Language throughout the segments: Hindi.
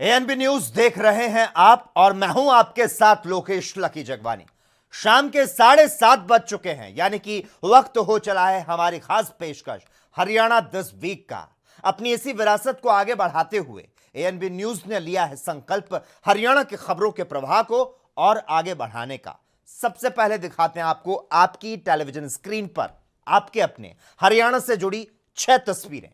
एएनबी न्यूज देख रहे हैं आप और मैं हूं आपके साथ लोकेश लकी जगवानी। शाम के 7:30 बज चुके हैं, यानी कि वक्त हो चला है हमारी खास पेशकश हरियाणा दिस वीक का। अपनी इसी विरासत को आगे बढ़ाते हुए एएनबी न्यूज ने लिया है संकल्प हरियाणा की खबरों के प्रवाह को और आगे बढ़ाने का। सबसे पहले दिखाते हैं आपको आपकी टेलीविजन स्क्रीन पर आपके अपने हरियाणा से जुड़ी 6 तस्वीरें।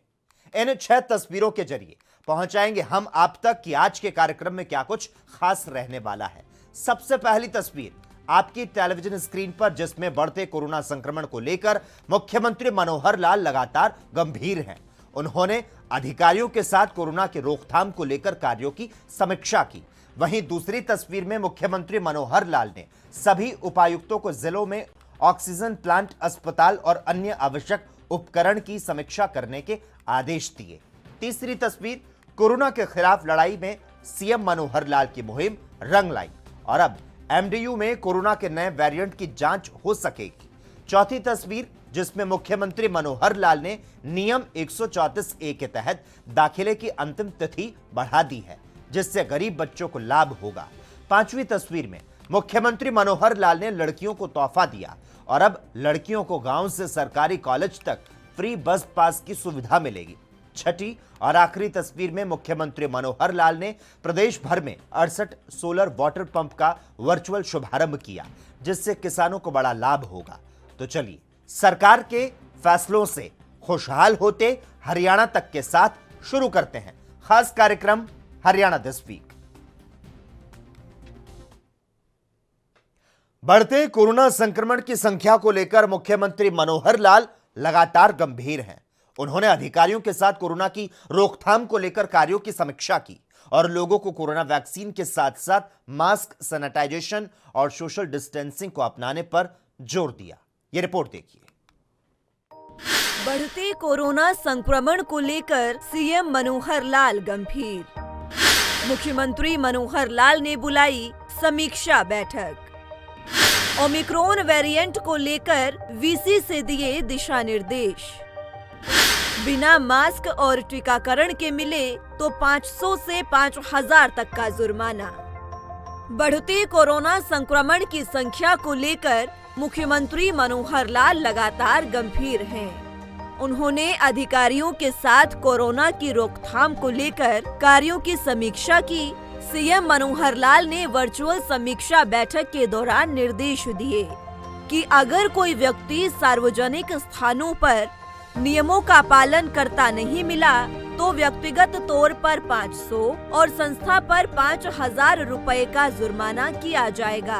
इन 6 तस्वीरों के जरिए पहुंचाएंगे हम आप तक कि आज के कार्यक्रम में क्या कुछ खास रहने वाला है। सबसे पहली तस्वीर आपकी टेलीविजन स्क्रीन पर, जिसमें बढ़ते कोरोना संक्रमण को लेकर मुख्यमंत्री मनोहर लाल लगातार गंभीर हैं। उन्होंने अधिकारियों के साथ कोरोना की रोकथाम को लेकर कार्यों की समीक्षा की। वहीं दूसरी तस्वीर में मुख्यमंत्री मनोहर लाल ने सभी उपायुक्तों को जिलों में ऑक्सीजन प्लांट, अस्पताल और अन्य आवश्यक उपकरण की समीक्षा करने के आदेश दिए। तीसरी तस्वीर कोरोना के खिलाफ लड़ाई में सीएम मनोहर लाल की मुहिम रंग लाई और अब एमडीयू में कोरोना के नए वेरिएंट की जांच हो सकेगी। चौथी तस्वीर जिसमें मुख्यमंत्री मनोहर लाल ने नियम 134A के तहत दाखिले की अंतिम तिथि बढ़ा दी है, जिससे गरीब बच्चों को लाभ होगा। पांचवी तस्वीर में मुख्यमंत्री मनोहर लाल ने लड़कियों को तोहफा दिया और अब लड़कियों को गांव से सरकारी कॉलेज तक फ्री बस पास की सुविधा मिलेगी। छठी और आखिरी तस्वीर में मुख्यमंत्री मनोहर लाल ने प्रदेश भर में 68 सोलर वाटर पंप का वर्चुअल शुभारंभ किया, जिससे किसानों को बड़ा लाभ होगा। तो चलिए सरकार के फैसलों से खुशहाल होते हरियाणा तक के साथ शुरू करते हैं खास कार्यक्रम हरियाणा दिस वीक। बढ़ते कोरोना संक्रमण की संख्या को लेकर मुख्यमंत्री मनोहर लाल लगातार गंभीर हैं। उन्होंने अधिकारियों के साथ कोरोना की रोकथाम को लेकर कार्यों की समीक्षा की और लोगों को कोरोना वैक्सीन के साथ साथ मास्क, सैनिटाइजेशन और सोशल डिस्टेंसिंग को अपनाने पर जोर दिया। ये रिपोर्ट देखिए। बढ़ते कोरोना संक्रमण को लेकर सीएम मनोहर लाल गंभीर। मुख्यमंत्री मनोहर लाल ने बुलाई समीक्षा बैठक। ओमिक्रॉन वेरिएंट को लेकर वीसी से दिए दिशा निर्देश। बिना मास्क और टीकाकरण के मिले तो 500 से 5000 तक का जुर्माना। बढ़ते कोरोना संक्रमण की संख्या को लेकर मुख्यमंत्री मनोहर लाल लगातार गंभीर हैं। उन्होंने अधिकारियों के साथ कोरोना की रोकथाम को लेकर कार्यों की समीक्षा की। सीएम मनोहर लाल ने वर्चुअल समीक्षा बैठक के दौरान निर्देश दिए कि अगर कोई व्यक्ति सार्वजनिक स्थानों पर नियमों का पालन करता नहीं मिला तो व्यक्तिगत तौर पर 500 और संस्था पर 5000 रुपए का जुर्माना किया जाएगा।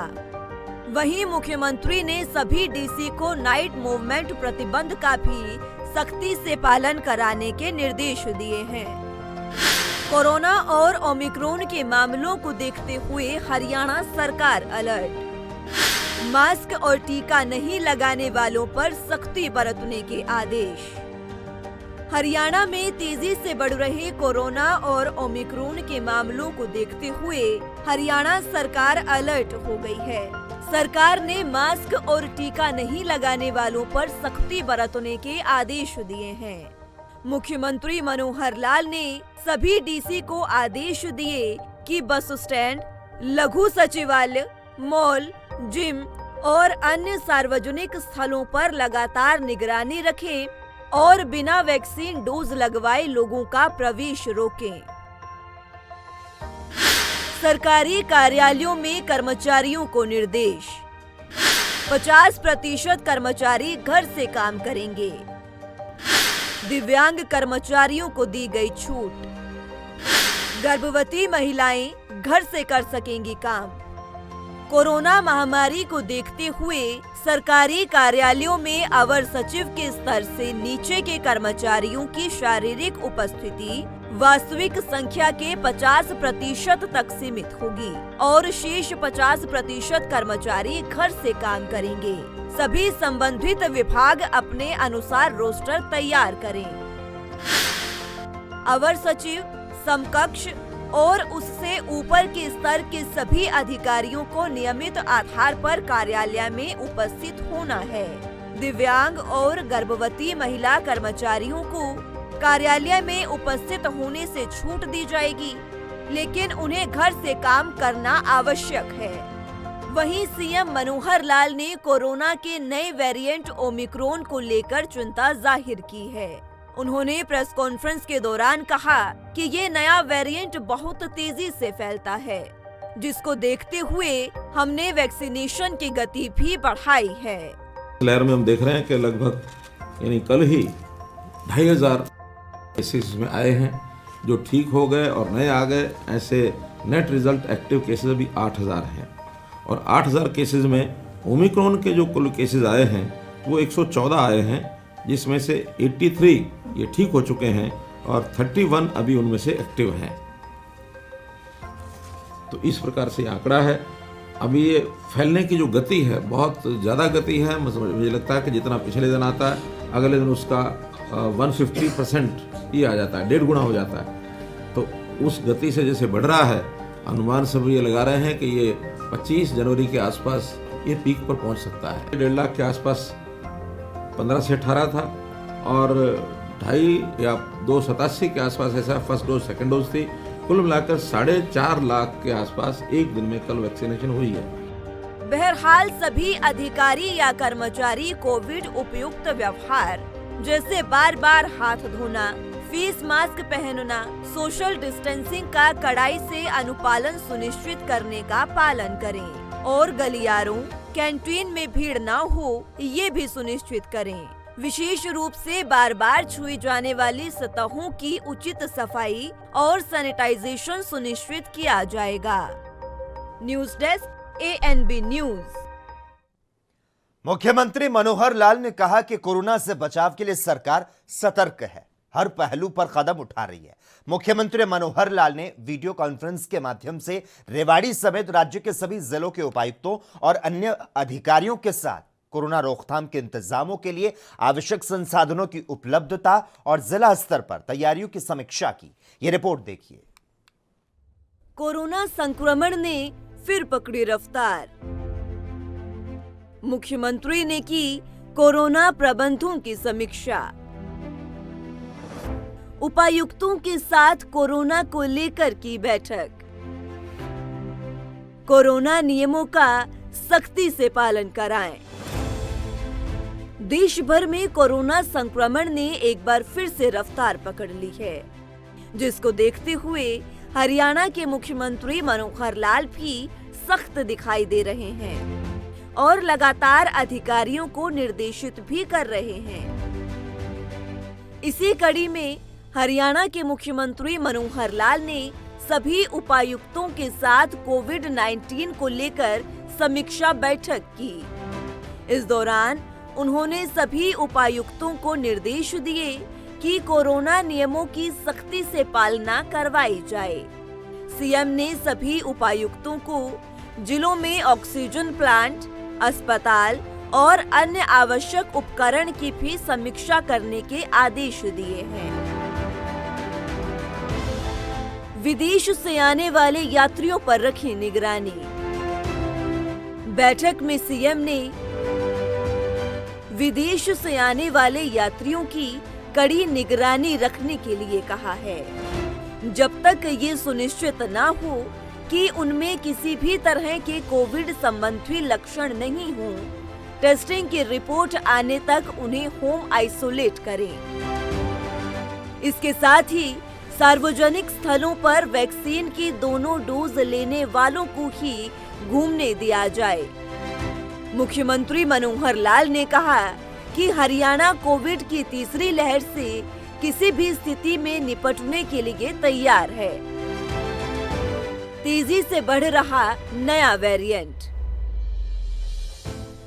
वहीं मुख्यमंत्री ने सभी डीसी को नाइट मूवमेंट प्रतिबंध का भी सख्ती से पालन कराने के निर्देश दिए हैं। कोरोना और ओमिक्रॉन के मामलों को देखते हुए हरियाणा सरकार अलर्ट। मास्क और टीका नहीं लगाने वालों पर सख्ती बरतने के आदेश। हरियाणा में तेजी से बढ़ रहे कोरोना और ओमिक्रॉन के मामलों को देखते हुए हरियाणा सरकार अलर्ट हो गई है। सरकार ने मास्क और टीका नहीं लगाने वालों पर सख्ती बरतने के आदेश दिए हैं। मुख्यमंत्री मनोहर लाल ने सभी डीसी को आदेश दिए कि बस स्टैंड, लघु सचिवालय, मॉल, जिम और अन्य सार्वजनिक स्थलों पर लगातार निगरानी रखें और बिना वैक्सीन डोज लगवाए लोगों का प्रवेश रोकें। सरकारी कार्यालयों में कर्मचारियों को निर्देश। 50% कर्मचारी घर से काम करेंगे। दिव्यांग कर्मचारियों को दी गई छूट। गर्भवती महिलाएं घर से कर सकेंगी काम। कोरोना महामारी को देखते हुए सरकारी कार्यालयों में अवर सचिव के स्तर से नीचे के कर्मचारियों की शारीरिक उपस्थिति वास्तविक संख्या के 50% तक सीमित होगी और शेष 50% कर्मचारी घर से काम करेंगे। सभी संबंधित विभाग अपने अनुसार रोस्टर तैयार करें। अवर सचिव, समकक्ष और उससे ऊपर के स्तर के सभी अधिकारियों को नियमित आधार पर कार्यालय में उपस्थित होना है। दिव्यांग और गर्भवती महिला कर्मचारियों को कार्यालय में उपस्थित होने से छूट दी जाएगी। लेकिन उन्हें घर से काम करना आवश्यक है। वहीं सीएम मनोहर लाल ने कोरोना के नए वेरिएंट ओमिक्रॉन को लेकर चिंता जाहिर की है। उन्होंने प्रेस कॉन्फ्रेंस के दौरान कहा कि ये नया वेरिएंट बहुत तेजी से फैलता है, जिसको देखते हुए हमने वैक्सीनेशन की गति भी बढ़ाई है। लहर में हम देख रहे हैं कि लगभग यानी कल ही 2500 केसेस में आए हैं जो ठीक हो गए और नए आ गए। ऐसे नेट रिजल्ट एक्टिव केसेस अभी 8000 हैं और 8000 केसेस में ओमिक्रॉन के जो कुल केसेस आए हैं वो 114 आए हैं, जिसमें से 83 ये ठीक हो चुके हैं और 31 अभी उनमें से एक्टिव हैं। तो इस प्रकार से आंकड़ा है। अभी ये फैलने की जो गति है बहुत ज़्यादा गति है। मुझे लगता है कि जितना पिछले दिन आता है अगले दिन उसका 150% ही आ जाता है, 1.5 गुना हो जाता है। तो उस गति से जैसे बढ़ रहा है, अनुमान सब ये लगा रहे हैं कि ये 25 जनवरी के आसपास ये पीक पर पहुंच सकता है। 1.5 लाख के आसपास 15 से 18 था और 2.5 या 287 के आसपास ऐसा फर्स्ट डोज सेकेंड डोज थी। कुल मिलाकर 4.5 लाख के आसपास एक दिन में कल वैक्सीनेशन हुई है। बहरहाल सभी अधिकारी या कर्मचारी कोविड उपयुक्त व्यवहार जैसे बार बार हाथ धोना, फेस मास्क पहनना, सोशल डिस्टेंसिंग का कड़ाई से अनुपालन सुनिश्चित करने का पालन करें और गलियारों, कैंटीन में भीड़ न हो ये भी सुनिश्चित करें। विशेष रूप से बार बार छुई जाने वाली सतहों की उचित सफाई और सैनिटाइजेशन सुनिश्चित किया जाएगा। News desk ANB news. मुख्यमंत्री मनोहर लाल ने कहा कि कोरोना से बचाव के लिए सरकार सतर्क है, हर पहलू पर कदम उठा रही है। मुख्यमंत्री मनोहर लाल ने वीडियो कॉन्फ्रेंस के माध्यम से रेवाड़ी समेत राज्य के सभी जिलों के उपायुक्तों और अन्य अधिकारियों के साथ कोरोना रोकथाम के इंतजामों के लिए आवश्यक संसाधनों की उपलब्धता और जिला स्तर पर तैयारियों की समीक्षा की। ये रिपोर्ट देखिए। कोरोना संक्रमण ने फिर पकड़ी रफ्तार। मुख्यमंत्री ने की कोरोना प्रबंधों की समीक्षा। उपायुक्तों के साथ कोरोना को लेकर की बैठक। कोरोना नियमों का सख्ती से पालन कराएं। देश भर में कोरोना संक्रमण ने एक बार फिर से रफ्तार पकड़ ली है, जिसको देखते हुए हरियाणा के मुख्यमंत्री मनोहर लाल भी सख्त दिखाई दे रहे हैं और लगातार अधिकारियों को निर्देशित भी कर रहे हैं। इसी कड़ी में हरियाणा के मुख्यमंत्री मनोहर लाल ने सभी उपायुक्तों के साथ कोविड-19 को लेकर समीक्षा बैठक की। इस दौरान उन्होंने सभी उपायुक्तों को निर्देश दिए कि कोरोना नियमों की सख्ती से पालना करवाई जाए। सीएम ने सभी उपायुक्तों को जिलों में ऑक्सीजन प्लांट, अस्पताल और अन्य आवश्यक उपकरण की भी समीक्षा करने के आदेश दिए हैं। विदेश से आने वाले यात्रियों पर रखी निगरानी। बैठक में सीएम ने विदेश से आने वाले यात्रियों की कड़ी निगरानी रखने के लिए कहा है, जब तक ये सुनिश्चित न हो कि उनमें किसी भी तरह के कोविड संबंधी लक्षण नहीं हो, टेस्टिंग की रिपोर्ट आने तक उन्हें होम आइसोलेट करें। इसके साथ ही सार्वजनिक स्थलों पर वैक्सीन की दोनों डोज लेने वालों को ही घूमने दिया जाए। मुख्यमंत्री मनोहर लाल ने कहा कि हरियाणा कोविड की तीसरी लहर से किसी भी स्थिति में निपटने के लिए तैयार है। तेजी से बढ़ रहा नया वेरिएंट।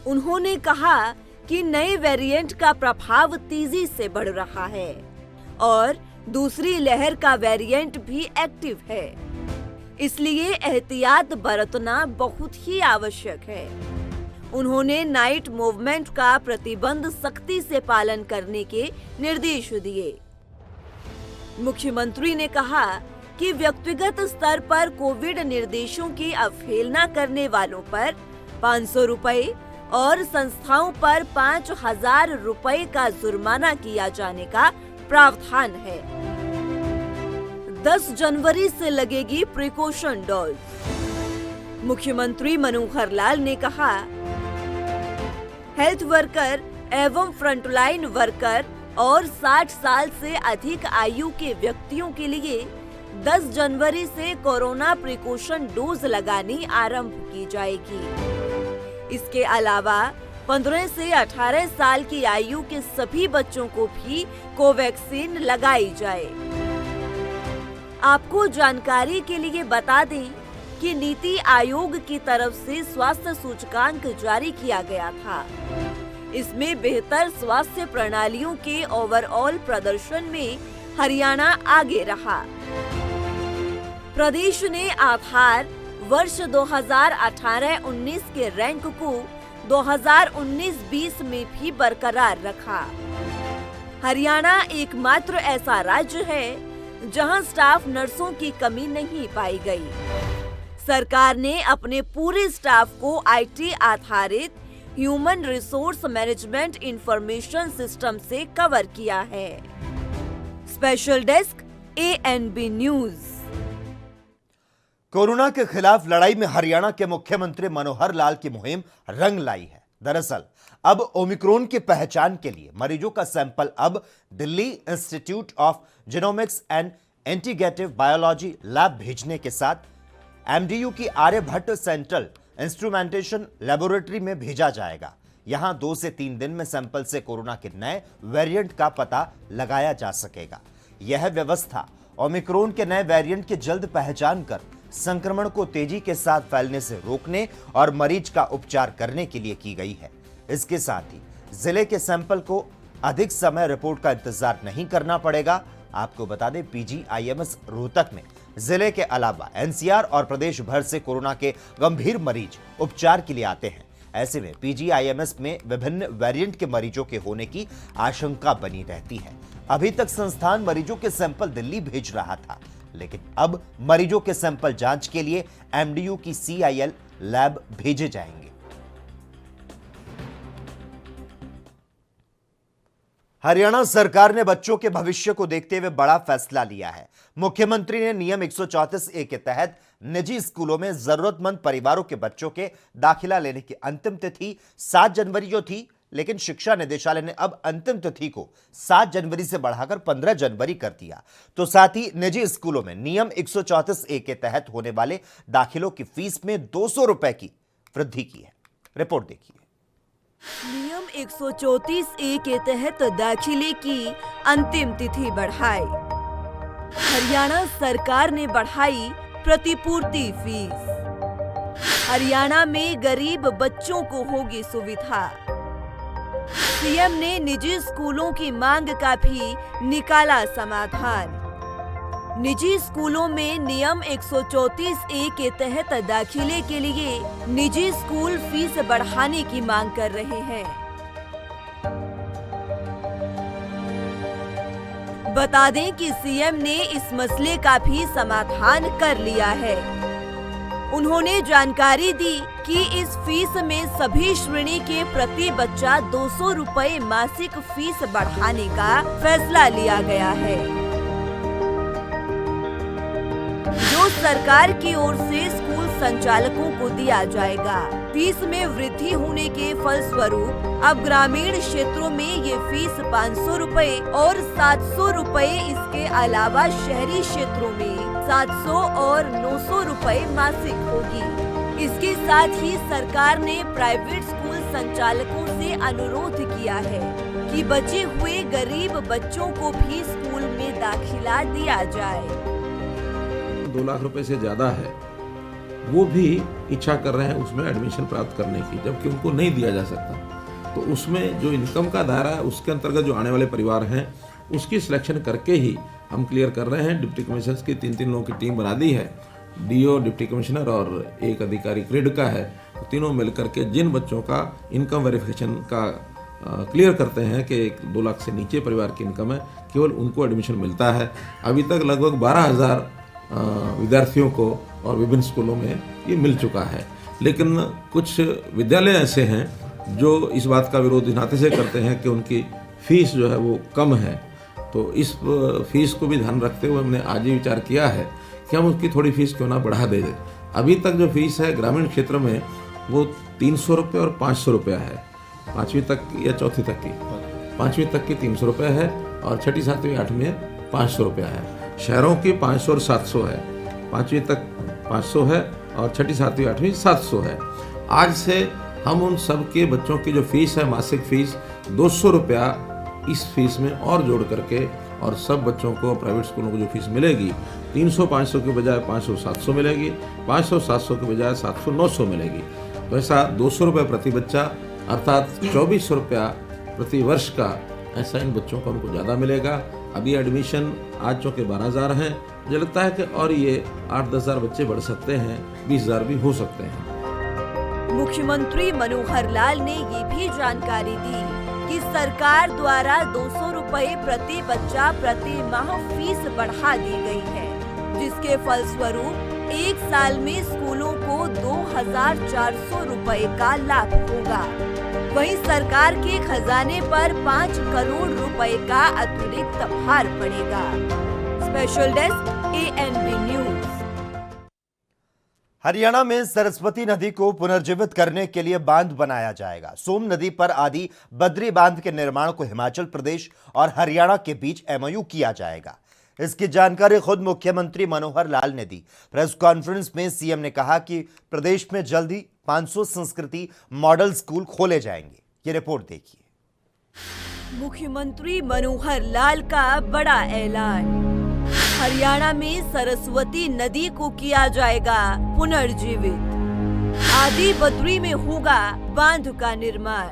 उन्होंने कहा कि नए वेरिएंट का प्रभाव तेजी से बढ़ रहा है और दूसरी लहर का वेरिएंट भी एक्टिव है, इसलिए एहतियात बरतना बहुत ही आवश्यक है। उन्होंने नाइट मूवमेंट का प्रतिबंध सख्ती से पालन करने के निर्देश दिए। मुख्यमंत्री ने कहा कि व्यक्तिगत स्तर पर कोविड निर्देशों की अवहेलना करने वालों पर 500 रुपए और संस्थाओं पर 5,000 रुपए का जुर्माना किया जाने का प्रावधान है। 10 जनवरी से लगेगी प्रिकॉशन डोज। मुख्यमंत्री मनोहर लाल ने कहा, हेल्थ वर्कर एवं फ्रंटलाइन वर्कर और 60 साल से अधिक आयु के व्यक्तियों के लिए 10 जनवरी से कोरोना प्रिकॉशन डोज लगानी आरंभ की जाएगी। इसके अलावा 15 से 18 साल की आयु के सभी बच्चों को भी कोवैक्सीन लगाई जाए। आपको जानकारी के लिए बता दें कि नीति आयोग की तरफ से स्वास्थ्य सूचकांक जारी किया गया था। इसमें बेहतर स्वास्थ्य प्रणालियों के ओवरऑल प्रदर्शन में हरियाणा आगे रहा। प्रदेश ने आधार वर्ष 2018-19 के रैंक को 2019-20 में भी बरकरार रखा। हरियाणा एकमात्र ऐसा राज्य है जहां स्टाफ नर्सों की कमी नहीं पाई गई। सरकार ने अपने पूरे स्टाफ को आईटी आधारित human resource management information system से कवर किया है। Special desk ANB news. Corona के खिलाफ लड़ाई में हरियाणा के मुख्यमंत्री मनोहर लाल की मुहिम रंग लाई है। दरअसल अब ओमिक्रॉन की पहचान के लिए मरीजों का सैंपल अब Delhi institute of genomics and integrative biology lab भेजने के साथ MDU की आर्यभट्ट सेंट्रल इंस्ट्रूमेंटेशन लेबोरेटरी में भेजा जाएगा। यहां 2 से 3 दिन में सैंपल से कोरोना के नए वेरिएंट का पता लगाया जा सकेगा। यह व्यवस्था ओमिक्रॉन के नए वेरिएंट की जल्द पहचान कर संक्रमण को तेजी के साथ फैलने से रोकने और मरीज का उपचार करने के लिए की गई है। इसके साथ ही जिले के सैंपल को अधिक समय रिपोर्ट का इंतजार नहीं करना पड़ेगा। आपको बता दें, PGIMS रोहतक में जिले के अलावा NCR और प्रदेश भर से कोरोना के गंभीर मरीज उपचार के लिए आते हैं। ऐसे में PGIMS में विभिन्न वेरिएंट के मरीजों के होने की आशंका बनी रहती है। अभी तक संस्थान मरीजों के सैंपल दिल्ली भेज रहा था, लेकिन अब मरीजों के सैंपल जांच के लिए MDU की CIL लैब भेजे जाएंगे। हरियाणा सरकार ने बच्चों के भविष्य को देखते हुए बड़ा फैसला लिया है। मुख्यमंत्री ने नियम 134A के तहत निजी स्कूलों में जरूरतमंद परिवारों के बच्चों के दाखिला लेने की अंतिम तिथि 7 जनवरी जो थी, लेकिन शिक्षा निदेशालय ने अब अंतिम तिथि को 7 जनवरी से बढ़ाकर 15 जनवरी कर दिया। तो साथ ही निजी स्कूलों में नियम 134A के तहत होने वाले दाखिलों की फीस में 200 रुपए की वृद्धि की है। रिपोर्ट देखिए। नियम 134A के तहत दाखिले की अंतिम तिथि बढ़ाई। हरियाणा सरकार ने बढ़ाई प्रतिपूर्ति फीस। हरियाणा में गरीब बच्चों को होगी सुविधा। सीएम ने निजी स्कूलों की मांग का भी निकाला समाधान। निजी स्कूलों में नियम 134A के तहत दाखिले के लिए निजी स्कूल फीस बढ़ाने की मांग कर रहे हैं। बता दें कि सीएम ने इस मसले का भी समाधान कर लिया है। उन्होंने जानकारी दी कि इस फीस में सभी श्रेणी के प्रति बच्चा 200 रुपए मासिक फीस बढ़ाने का फैसला लिया गया है, जो सरकार की ओर से स्कूल संचालकों को दिया जाएगा। फीस में वृद्धि होने के फलस्वरूप अब ग्रामीण क्षेत्रों में ये फीस 500 रुपए और 700 रुपए, इसके अलावा शहरी क्षेत्रों में 700 और 900 रुपए मासिक होगी। इसके साथ ही सरकार ने प्राइवेट स्कूल संचालकों से अनुरोध किया है कि बचे हुए गरीब बच्चों को भी स्कूल में दाखिला दिया जाए। 2 लाख रुपए से ज़्यादा है, वो भी इच्छा कर रहे हैं उसमें एडमिशन प्राप्त करने की, जबकि उनको नहीं दिया जा सकता। तो उसमें जो इनकम का दायरा है उसके अंतर्गत जो आने वाले परिवार हैं उसकी सिलेक्शन करके ही हम क्लियर कर रहे हैं। डिप्टी कमिश्नर की 3 लोगों की टीम बना दी है, DO, डिप्टी कमिश्नर और एक अधिकारी ग्रिड का है। तो तीनों मिलकर के जिन बच्चों का इनकम वेरिफिकेशन का क्लियर करते हैं कि 2 लाख से नीचे परिवार की इनकम है, केवल उनको एडमिशन मिलता है। अभी तक लगभग 12,000 विद्यार्थियों को और विभिन्न स्कूलों में ये मिल चुका है। लेकिन कुछ विद्यालय ऐसे हैं जो इस बात का विरोध इस नाते से करते हैं कि उनकी फीस जो है वो कम है तो इस फीस को भी ध्यान रखते हुए हमने आज ही विचार किया है कि हम उसकी थोड़ी फीस क्यों ना बढ़ा दें। अभी तक जो फीस है ग्रामीण क्षेत्र में वो 300 रुपये और 500 रुपये है, 5वीं तक या चौथी तक की, 5वीं तक की 300 रुपये है और 6ठी 7वीं 8वीं में 500 रुपया है। शहरों की 500 और 700 है, 5वीं तक 500 है और 6ठी 7वीं 8वीं 700 है। आज से हम उन सब के बच्चों की जो फीस है, मासिक फीस 200 रुपया इस फीस में और जोड़ करके, और सब बच्चों को प्राइवेट स्कूलों को जो फीस मिलेगी 300-500 के बजाय 500-700 मिलेगी, 500-700 के बजाय 700-900 मिलेगी। तो ऐसा 200 रुपये प्रति बच्चा अर्थात 2400 रुपया प्रति वर्ष का ऐसा इन बच्चों को उनको ज़्यादा मिलेगा। अभी एडमिशन आज चूँकि 12,000 हैं, मुझे लगता है कि और ये 8-10 हज़ार बच्चे बढ़ सकते हैं, 20,000 भी हो सकते हैं। मुख्यमंत्री मनोहर लाल ने ये भी जानकारी दी कि सरकार द्वारा 200 रुपए प्रति बच्चा प्रति माह फीस बढ़ा दी गई है, जिसके फलस्वरूप एक साल में स्कूलों को 2,400 रुपए का लाभ होगा। वहीं सरकार के खजाने पर 5 करोड़ रुपए का अतिरिक्त भार पड़ेगा। Special desk ANB news. Haryana में सरस्वती नदी को पुनर्जीवित करने के लिए बांध बनाया जाएगा। सोम नदी पर आदि बद्री बांध के निर्माण को हिमाचल प्रदेश और हरियाणा के बीच MOU किया जाएगा। इसकी जानकारी खुद मुख्यमंत्री मनोहर लाल ने दी। प्रेस कॉन्फ्रेंस में सीएम ने कहा कि प्रदेश में जल्द ही 500 संस्कृति मॉडल स्कूल खोले जाएंगे। ये रिपोर्ट देखिए। मुख्यमंत्री मनोहर लाल का बड़ा ऐलान। हरियाणा में सरस्वती नदी को किया जाएगा पुनर्जीवित। आदि बद्री में होगा बांध का निर्माण।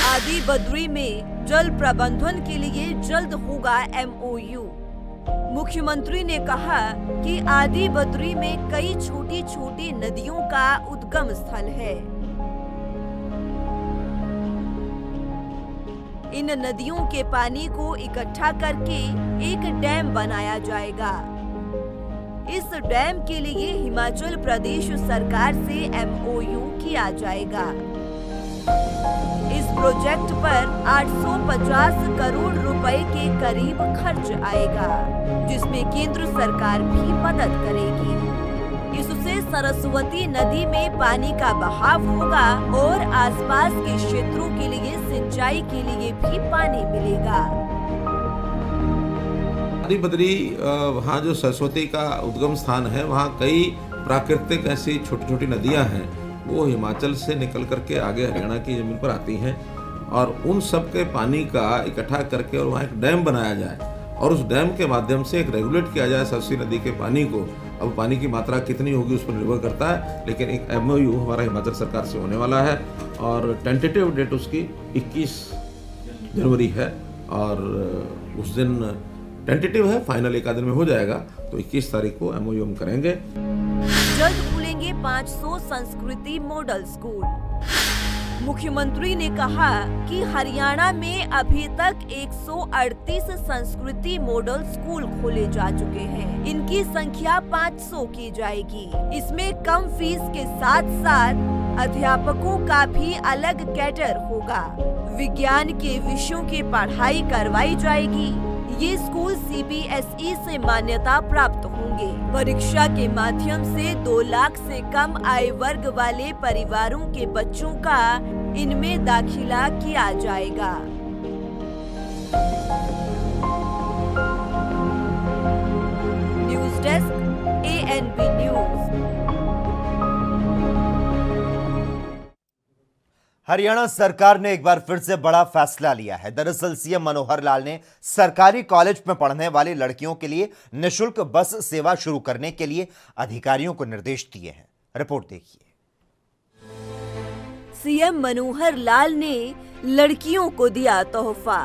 आदि बद्री में जल प्रबंधन के लिए जल्द होगा MOU। मुख्यमंत्री ने कहा कि आदि बद्री में कई छोटी छोटी नदियों का उद्गम स्थल है। इन नदियों के पानी को इकट्ठा करके एक डैम बनाया जाएगा। इस डैम के लिए हिमाचल प्रदेश सरकार से MOU किया जाएगा। इस प्रोजेक्ट पर 850 करोड़ रुपए के करीब खर्च आएगा, जिसमें केंद्र सरकार भी मदद करेगी। इससे सरस्वती नदी में पानी का बहाव होगा और आसपास के क्षेत्रों के लिए सिंचाई के लिए भी पानी मिलेगा। आदि बद्री वहाँ जो सरस्वती का उद्गम स्थान है, वहाँ कई प्राकृतिक ऐसी छोटी छोटी नदियाँ हैं, वो हिमाचल से निकल करके आगे हरियाणा की ज़मीन पर आती हैं, और उन सब के पानी का इकट्ठा करके और वहाँ एक डैम बनाया जाए और उस डैम के माध्यम से एक रेगुलेट किया जाए सरस्वती नदी के पानी को। अब पानी की मात्रा कितनी होगी उस पर निर्भर करता है, लेकिन एक MOU हमारा हिमाचल सरकार से होने वाला है और टेंटेटिव डेट उसकी 21 जनवरी है, और उस दिन टेंटेटिव है, फाइनल एक आध दिन में हो जाएगा, तो 21 तारीख को MOU हम करेंगे। जल्द खुलेंगे 500 संस्कृति मॉडल स्कूल। मुख्यमंत्री ने कहा कि हरियाणा में अभी तक 138 संस्कृति मॉडल स्कूल खोले जा चुके हैं। इनकी संख्या 500 की जाएगी। इसमें कम फीस के साथ साथ अध्यापकों का भी अलग कैडर होगा। विज्ञान के विषयों की पढ़ाई करवाई जाएगी। ये स्कूल CBSE से मान्यता प्राप्त होंगे। परीक्षा के माध्यम से 2 लाख से कम आय वर्ग वाले परिवारों के बच्चों का इनमें दाखिला किया जाएगा। News desk ANB news. Haryana सरकार ने एक बार फिर से बड़ा फैसला लिया है। दरअसल सीएम मनोहर लाल ने सरकारी कॉलेज में पढ़ने वाली लड़कियों के लिए निःशुल्क बस सेवा शुरू करने के लिए अधिकारियों को निर्देश दिए हैं। रिपोर्ट देखिए। सीएम मनोहर लाल ने लड़कियों को दिया तोहफा।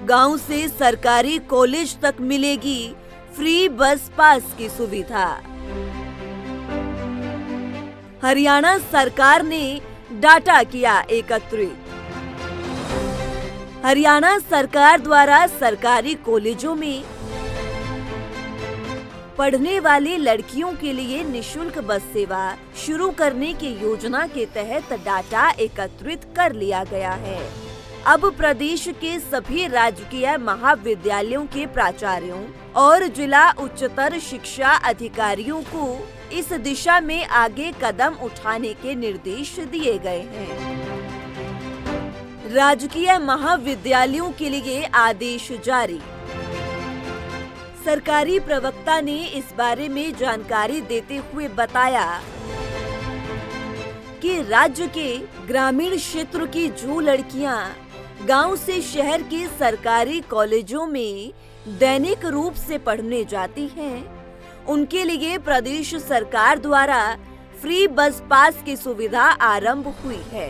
गांव से सरकारी कॉलेज तक मिलेगी फ्री बस पास की सुविधा। हरियाणा सरकार ने डाटा किया एकत्रित। हरियाणा सरकार द्वारा सरकारी कॉलेजों में पढ़ने वाली लड़कियों के लिए निःशुल्क बस सेवा शुरू करने की योजना के तहत डाटा एकत्रित कर लिया गया है। अब प्रदेश के सभी राजकीय महाविद्यालयों के प्राचार्यों और जिला उच्चतर शिक्षा अधिकारियों को इस दिशा में आगे कदम उठाने के निर्देश दिए गए हैं। राजकीय महाविद्यालयों के लिए आदेश जारी। सरकारी प्रवक्ता ने इस बारे में जानकारी देते हुए बताया कि राज्य के ग्रामीण क्षेत्र की जो लड़कियां गांव से शहर के सरकारी कॉलेजों में दैनिक रूप से पढ़ने जाती हैं, उनके लिए प्रदेश सरकार द्वारा फ्री बस पास की सुविधा आरंभ हुई है।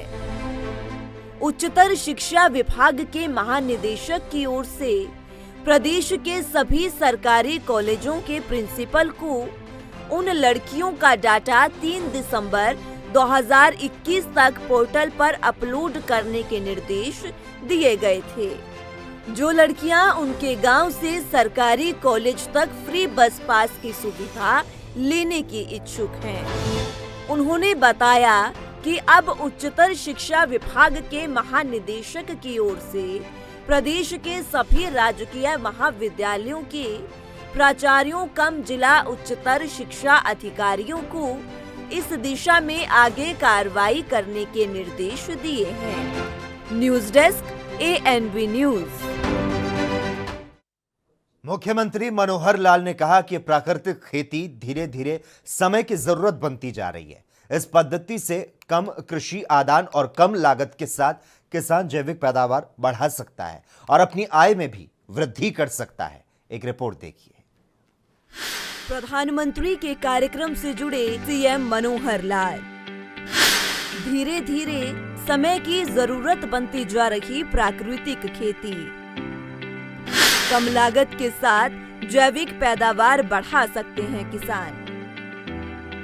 उच्चतर शिक्षा विभाग के महानिदेशक की ओर से प्रदेश के सभी सरकारी कॉलेजों के प्रिंसिपल को उन लड़कियों का डाटा 3 दिसंबर 2021 तक पोर्टल पर अपलोड करने के निर्देश दिए गए थे। जो लड़कियां उनके गांव से सरकारी कॉलेज तक फ्री बस पास की सुविधा लेने की इच्छुक हैं। उन्होंने बताया कि अब उच्चतर शिक्षा विभाग के महानिदेशक की ओर से प्रदेश के सभी राजकीय महाविद्यालयों के प्राचार्यों कम जिला उच्चतर शिक्षा अधिकारियों को इस दिशा में आगे कार्रवाई करने के निर्देश दिए हैं। News desk ANB news. मुख्यमंत्री मनोहर लाल ने कहा कि प्राकृतिक खेती धीरे धीरे समय की जरूरत बनती जा रही है। इस पद्धति से कम कृषि आदान और कम लागत के साथ किसान जैविक पैदावार बढ़ा सकता है और अपनी आय में भी वृद्धि कर सकता है। एक रिपोर्ट देखिए। प्रधानमंत्री के कार्यक्रम से जुड़े CM मनोहर लाल। धीरे धीरे समय की जरूरत बनती जा रही प्राकृतिक खेती, कम लागत के साथ जैविक पैदावार बढ़ा सकते हैं किसान।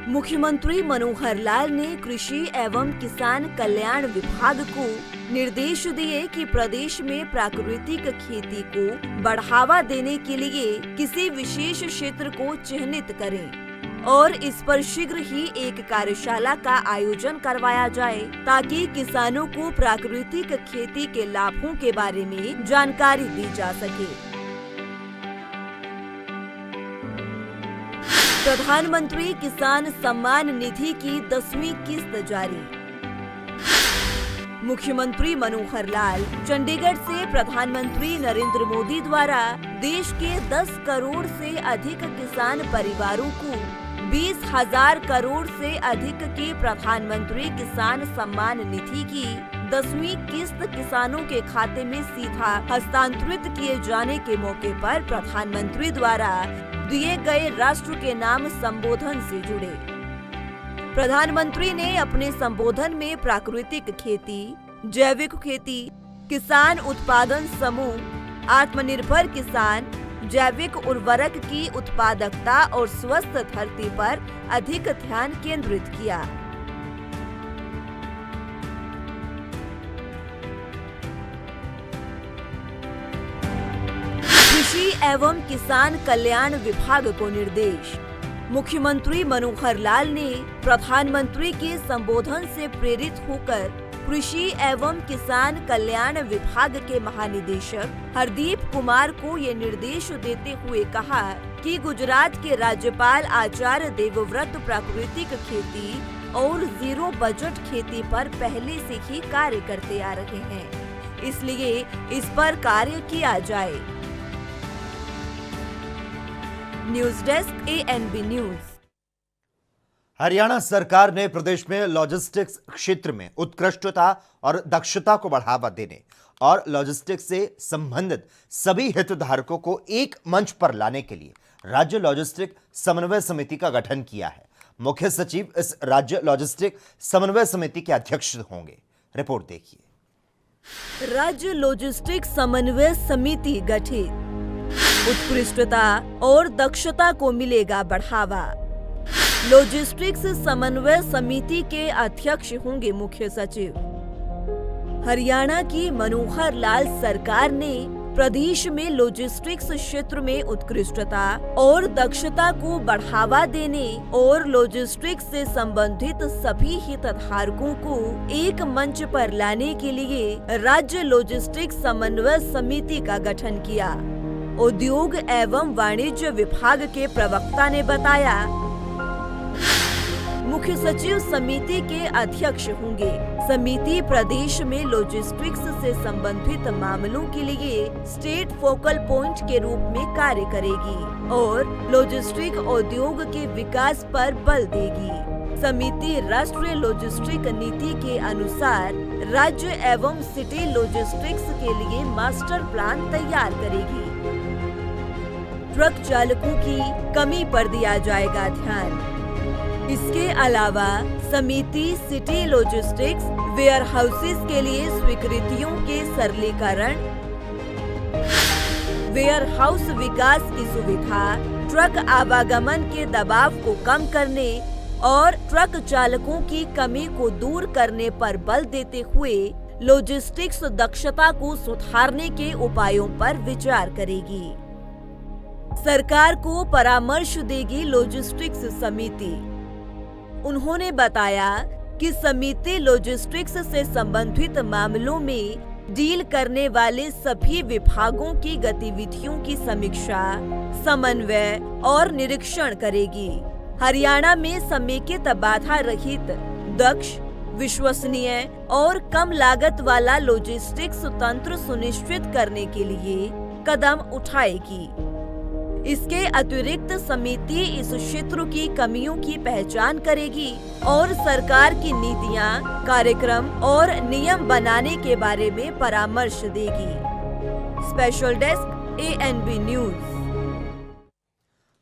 मुख्यमंत्री मनोहर लाल ने कृषि एवं किसान कल्याण विभाग को निर्देश दिए कि प्रदेश में प्राकृतिक खेती को बढ़ावा देने के लिए किसी विशेष क्षेत्र को चिन्हित करें और इस पर शीघ्र ही एक कार्यशाला का आयोजन करवाया जाए ताकि किसानों को प्राकृतिक खेती के लाभों के बारे में जानकारी दी जा सके। प्रधानमंत्री किसान सम्मान निधि की 10वीं किस्त जारी। मुख्यमंत्री मनोहर लाल चंडीगढ़ से प्रधानमंत्री नरेंद्र मोदी द्वारा देश के 10 करोड़ से अधिक किसान परिवारों को 20,000 करोड़ से अधिक की प्रधानमंत्री किसान सम्मान निधि की 10वीं किस्त किसानों के खाते में सीधा हस्तांतरित किए जाने के मौके पर प्रधानमंत्री द्वारा दिए गए राष्ट्र के नाम संबोधन से जुड़े। प्रधानमंत्री ने अपने संबोधन में प्राकृतिक खेती, जैविक खेती, किसान उत्पादन समूह, आत्मनिर्भर किसान, जैविक उर्वरक की उत्पादकता और स्वस्थ धरती पर अधिक ध्यान केंद्रित किया। कृषि एवं किसान कल्याण विभाग को निर्देश। मुख्यमंत्री मनोहर लाल ने प्रधानमंत्री के संबोधन से प्रेरित होकर कृषि एवं किसान कल्याण विभाग के महानिदेशक हरदीप कुमार को ये निर्देश देते हुए कहा कि गुजरात के राज्यपाल आचार्य देवव्रत प्राकृतिक खेती और जीरो बजट खेती पर पहले से ही कार्य करते आ रहे हैं, इसलिए इस पर कार्य किया जाए। News desk ANB news. Haryana सरकार ने प्रदेश में लॉजिस्टिक्स क्षेत्र में उत्कृष्टता और दक्षता को बढ़ावा देने और लॉजिस्टिक्स से संबंधित सभी हितधारकों को एक मंच पर लाने के लिए राज्य लॉजिस्टिक समन्वय समिति का गठन किया है। मुख्य सचिव इस राज्य लॉजिस्टिक समन्वय समिति के अध्यक्ष होंगे। रिपोर्ट देखिए। राज्य लॉजिस्टिक समन्वय समिति गठित। उत्कृष्टता और दक्षता को मिलेगा बढ़ावा। लॉजिस्टिक्स समन्वय समिति के अध्यक्ष होंगे मुख्य सचिव। हरियाणा की मनोहर लाल सरकार ने प्रदेश में लॉजिस्टिक्स क्षेत्र में उत्कृष्टता और दक्षता को बढ़ावा देने और लॉजिस्टिक्स से संबंधित सभी हितधारकों को एक मंच पर लाने के लिए राज्य लॉजिस्टिक्स समन्वय समिति का गठन किया। उद्योग एवं वाणिज्य विभाग के प्रवक्ता ने बताया, मुख्य सचिव समिति के अध्यक्ष होंगे। समिति प्रदेश में लॉजिस्टिक्स से संबंधित मामलों के लिए स्टेट फोकल पॉइंट के रूप में कार्य करेगी और लॉजिस्टिक उद्योग के विकास पर बल देगी। समिति राष्ट्रीय लॉजिस्टिक नीति के अनुसार राज्य एवं सिटी लॉजिस्टिक्स के लिए मास्टर प्लान तैयार करेगी। ट्रक चालकों की कमी पर दिया जाएगा ध्यान। इसके अलावा समिति सिटी लॉजिस्टिक्स वेयर हाउसेस के लिए स्वीकृतियों के सरलीकरण, वेयर हाउस विकास की सुविधा, ट्रक आवागमन के दबाव को कम करने और ट्रक चालकों की कमी को दूर करने पर बल देते हुए लॉजिस्टिक्स दक्षता को सुधारने के उपायों पर विचार करेगी। सरकार को परामर्श देगी लॉजिस्टिक्स समिति। उन्होंने बताया कि समिति लॉजिस्टिक्स से संबंधित मामलों में डील करने वाले सभी विभागों की गतिविधियों की समीक्षा, समन्वय और निरीक्षण करेगी। हरियाणा में समेकित बाधा रहित, दक्ष, विश्वसनीय और कम लागत वाला लॉजिस्टिक्स तंत्र सुनिश्चित करने के लिए कदम उठाएगी। इसके अतिरिक्त समिति इस क्षेत्र की कमियों की पहचान करेगी और सरकार की नीतियां, कार्यक्रम और नियम बनाने के बारे में परामर्श देगी। Special desk ANB news.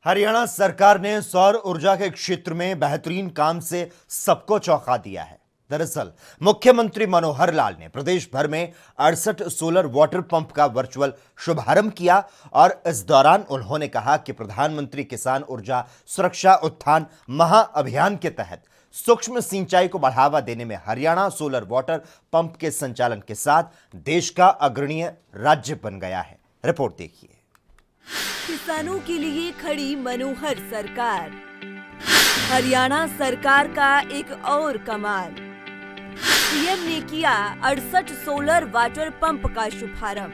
Haryana सरकार ने सौर ऊर्जा के क्षेत्र में बेहतरीन काम से सबको चौंका दिया है। दरअसल मुख्यमंत्री मनोहर लाल ने प्रदेश भर में 68 सोलर वाटर पंप का वर्चुअल शुभारंभ किया और इस दौरान उन्होंने कहा कि प्रधानमंत्री किसान ऊर्जा सुरक्षा उत्थान महाअभियान के तहत सूक्ष्म सिंचाई को बढ़ावा देने में हरियाणा सोलर वाटर पंप के संचालन के साथ देश का अग्रणीय राज्य बन गया है। रिपोर्ट देखिए। किसानों के लिए खड़ी मनोहर सरकार। हरियाणा सरकार का एक और कमाल। सीएम ने किया 68 सोलर वाटर पंप का शुभारंभ।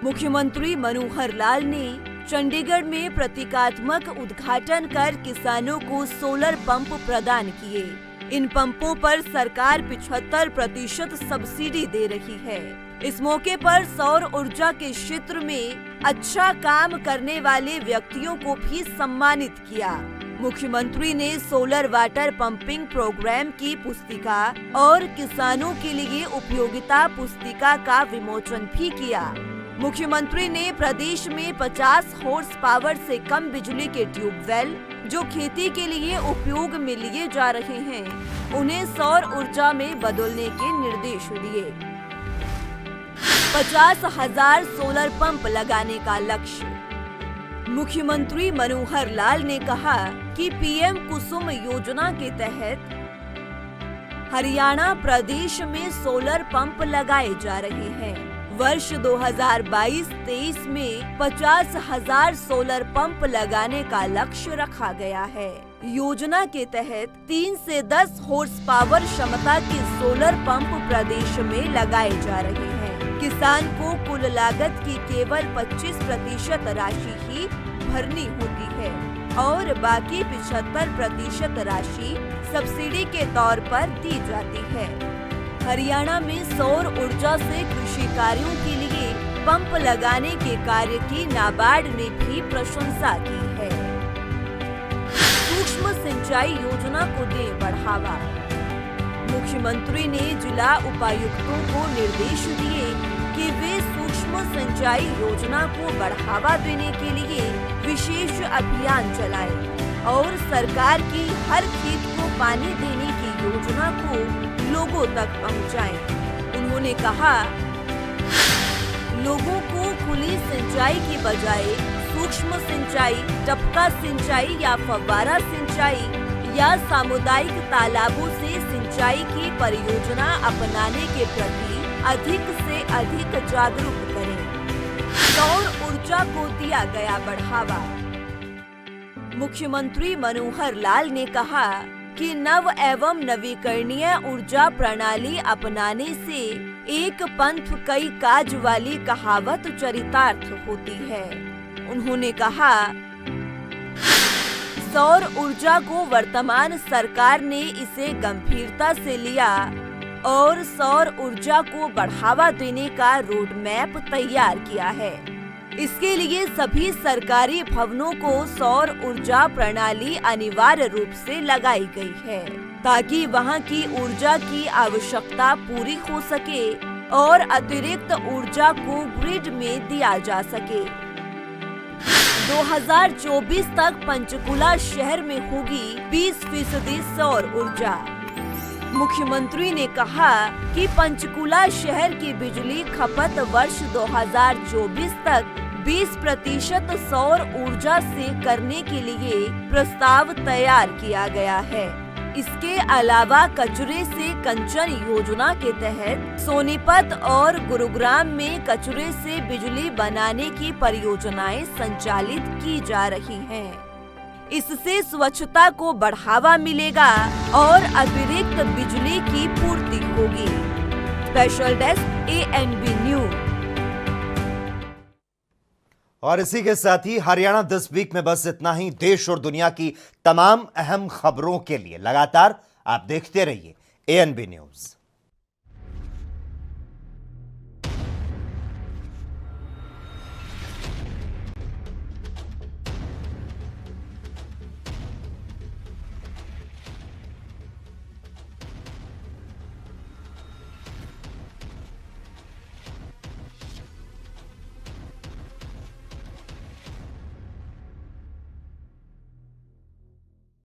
मुख्यमंत्री मनोहर लाल ने चंडीगढ़ में प्रतीकात्मक उद्घाटन कर किसानों को सोलर पंप प्रदान किए। इन पंपों पर सरकार 75% सब्सिडी दे रही है। इस मौके पर सौर ऊर्जा के क्षेत्र में अच्छा काम करने वाले व्यक्तियों को भी सम्मानित किया। मुख्यमंत्री ने सोलर वाटर पंपिंग प्रोग्राम की पुस्तिका और किसानों के लिए उपयोगिता पुस्तिका का विमोचन भी किया। मुख्यमंत्री ने प्रदेश में 50 हॉर्स पावर से कम बिजली के ट्यूबवेल जो खेती के लिए उपयोग में लिए जा रहे हैं, उन्हें सौर ऊर्जा में बदलने के निर्देश दिए। 50,000 सोलर पंप लगाने का लक्ष्य। मुख्यमंत्री मनोहर लाल ने कहा कि पीएम कुसुम योजना के तहत हरियाणा प्रदेश में सोलर पंप लगाए जा रहे हैं। वर्ष 2022-23 में 50,000 सोलर पंप लगाने का लक्ष्य रखा गया है। योजना के तहत 3 से 10 हॉर्स पावर क्षमता के सोलर पंप प्रदेश में लगाए जा रहे हैं। किसान को कुल लागत की केवल 25% राशि ही भरनी होती है और बाकी 75% राशि सब्सिडी के तौर पर दी जाती है। हरियाणा में सौर ऊर्जा से कृषि कार्यों के लिए पंप लगाने के कार्य की नाबार्ड ने भी प्रशंसा की है। सूक्ष्म सिंचाई योजना को दे बढ़ावा। मुख्यमंत्री ने जिला उपायुक्तों को निर्देश दिए कि वे सूक्ष्म सिंचाई योजना को बढ़ावा देने के लिए विशेष अभियान चलाएं और सरकार की हर खेत को पानी देने की योजना को लोगों तक पहुंचाएं। उन्होंने कहा, लोगों को खुली सिंचाई की बजाय सूक्ष्म सिंचाई, टपका सिंचाई या फव्वारा सिंचाई या सामुदायिक तालाबों से सिंचाई की परियोजना अपनाने के प्रति अधिक से अधिक जागरूक करें। सौर ऊर्जा को दिया गया बढ़ावा। मुख्यमंत्री मनोहर लाल ने कहा कि नव एवं नवीकरणीय ऊर्जा प्रणाली अपनाने से एक पंथ कई काज वाली कहावत चरितार्थ होती है। उन्होंने कहा, सौर ऊर्जा को वर्तमान सरकार ने इसे गंभीरता से लिया और सौर ऊर्जा को बढ़ावा देने का रोड मैप तैयार किया है। इसके लिए सभी सरकारी भवनों को सौर ऊर्जा प्रणाली अनिवार्य रूप से लगाई गई है, ताकि वहां की ऊर्जा की आवश्यकता पूरी हो सके और अतिरिक्त ऊर्जा को ग्रिड में दिया जा सके। 2024 तक पंचकुला शहर में होगी 20% सौर ऊर्जा। मुख्यमंत्री ने कहा कि पंचकुला शहर की बिजली खपत वर्ष 2024 तक 20% सौर ऊर्जा से करने के लिए प्रस्ताव तैयार किया गया है। इसके अलावा कचरे से कंचन योजना के तहत सोनीपत और गुरुग्राम में कचरे से बिजली बनाने की परियोजनाएं संचालित की जा रही हैं। इससे स्वच्छता को बढ़ावा मिलेगा और अतिरिक्त बिजली की पूर्ति होगी। Special desk ANB news. और इसी के साथ ही हरियाणा दिस वीक में बस इतना ही। देश और दुनिया की तमाम अहम खबरों के लिए लगातार आप देखते रहिए ANB न्यूज।